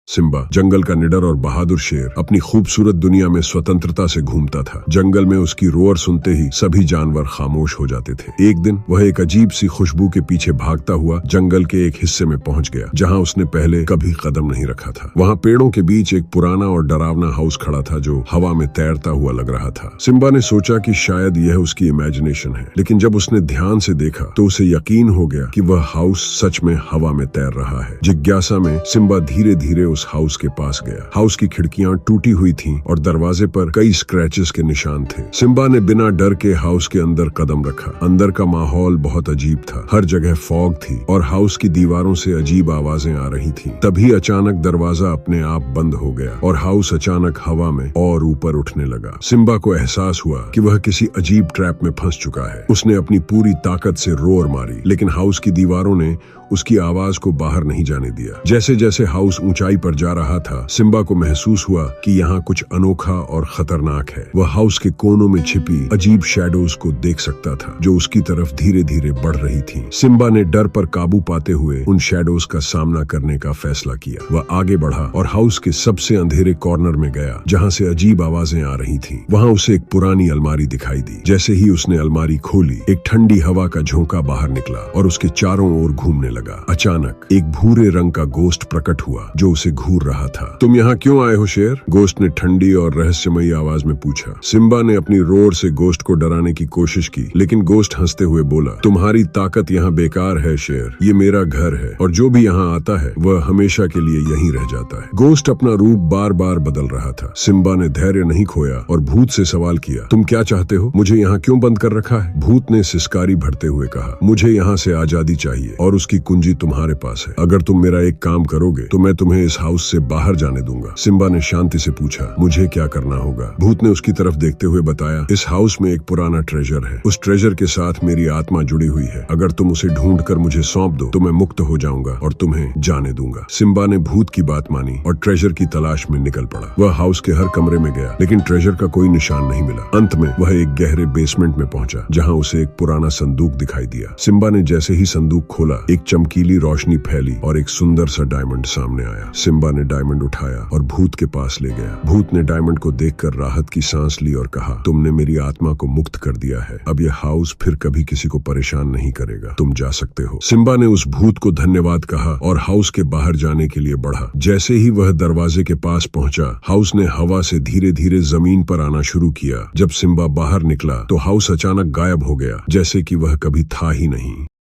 Simba जंगल का निडर और बहादुर शेर अपनी खूबसूरत दुनिया में स्वतंत्रता से घूमता था। जंगल में उसकी रोअर सुनते ही सभी जानवर खामोश हो जाते थे। एक दिन वह एक अजीब सी खुशबू के पीछे भागता हुआ जंगल के एक हिस्से में पहुंच गया जहां उसने पहले कभी कदम नहीं रखा था। वहां पेड़ों के बीच एक पुराना और डरावना हाउस खड़ा था जो हवा में तैरता हुआ लग रहा था। सिम्बा ने सोचा कि शायद यह उसकी इमेजिनेशन है, लेकिन जब उसने ध्यान से देखा तो उसे यकीन हो गया कि वह हाउस सच में हवा में तैर रहा है। जिज्ञासा में सिम्बा धीरे धीरे उस हाउस के पास गया। हाउस की खिड़कियां टूटी हुई थीं और दरवाजे पर कई स्क्रैचेस के निशान थे। सिम्बा ने बिना डर के हाउस के अंदर कदम रखा। अंदर का माहौल बहुत अजीब था। हर जगह फॉग थी और हाउस की दीवारों से अजीब आवाजें आ रही थीं। तभी अचानक दरवाजा अपने आप बंद हो गया और हाउस अचानक हवा में और ऊपर उठने लगा। सिम्बा को एहसास हुआ कि वह किसी अजीब ट्रैप में फंस चुका है। उसने अपनी पूरी ताकत से रोर मारी, लेकिन हाउस की दीवारों ने उसकी आवाज को बाहर नहीं जाने दिया। जैसे जैसे हाउस ऊंचाई पर जा रहा था, सिम्बा को महसूस हुआ कि यहाँ कुछ अनोखा और खतरनाक है। वह हाउस के कोनों में छिपी अजीब शैडोज को देख सकता था जो उसकी तरफ धीरे धीरे बढ़ रही थीं। सिम्बा ने डर पर काबू पाते हुए उन शैडोज का सामना करने का फैसला किया। वह आगे बढ़ा और हाउस के सबसे अंधेरे कॉर्नर में गया जहाँ से अजीब आवाजें आ रही थीं। वहाँ उसे एक पुरानी अलमारी दिखाई दी। जैसे ही उसने अलमारी खोली, एक ठंडी हवा का झोंका बाहर निकला और उसके चारों ओर घूमने लगा। अचानक एक भूरे रंग का गोश्त प्रकट हुआ जो उसे घूर रहा था। तुम यहाँ क्यों आए हो शेर? गोश्त ने ठंडी और रहस्यमयी आवाज में पूछा। सिम्बा ने अपनी रोर से गोश्त को डराने की कोशिश की, लेकिन गोश्त हंसते हुए बोला, तुम्हारी ताकत यहाँ बेकार है शेर। ये मेरा घर है और जो भी यहाँ आता है वह हमेशा के लिए यहीं रह जाता है। गोश्त अपना रूप बार बार बदल रहा था। सिम्बा ने धैर्य नहीं खोया और भूत से सवाल किया, तुम क्या चाहते हो? मुझे यहाँ क्यों बंद कर रखा है? भूत ने सिसकारी भरते हुए कहा, मुझे यहाँ से आजादी चाहिए और उसकी कुंजी तुम्हारे पास है। अगर तुम मेरा एक काम करोगे तो मैं तुम्हें इस हाउस से बाहर जाने दूंगा। सिम्बा ने शांति से पूछा, मुझे क्या करना होगा? भूत ने उसकी तरफ देखते हुए बताया, इस हाउस में एक पुराना ट्रेजर है। उस ट्रेजर के साथ मेरी आत्मा जुड़ी हुई है। अगर तुम उसे ढूंढकर मुझे सौंप दो तो मैं मुक्त हो जाऊंगा और तुम्हें जाने दूंगा। सिम्बा ने भूत की बात मानी और ट्रेजर की तलाश में निकल पड़ा। वह हाउस के हर कमरे में गया, लेकिन ट्रेजर का कोई निशान नहीं मिला। अंत में वह एक गहरे बेसमेंट में पहुंचा जहाँ उसे एक पुराना संदूक दिखाई दिया। सिम्बा ने जैसे ही संदूक खोला, एक चमकीली रोशनी फैली और एक सुंदर सा डायमंड सामने आया। सिम्बा ने डायमंड उठाया और भूत के पास ले गया। भूत ने डायमंड को देखकर राहत की सांस ली और कहा, तुमने मेरी आत्मा को मुक्त कर दिया है। अब यह हाउस फिर कभी किसी को परेशान नहीं करेगा। तुम जा सकते हो। सिम्बा ने उस भूत को धन्यवाद कहा और हाउस के बाहर जाने के लिए बढ़ा। जैसे ही वह दरवाजे के पास पहुंचा, हाउस ने हवा से धीरे धीरे जमीन पर आना शुरू किया। जब सिम्बा बाहर निकला तो हाउस अचानक गायब हो गया, जैसे कि वह कभी था ही नहीं।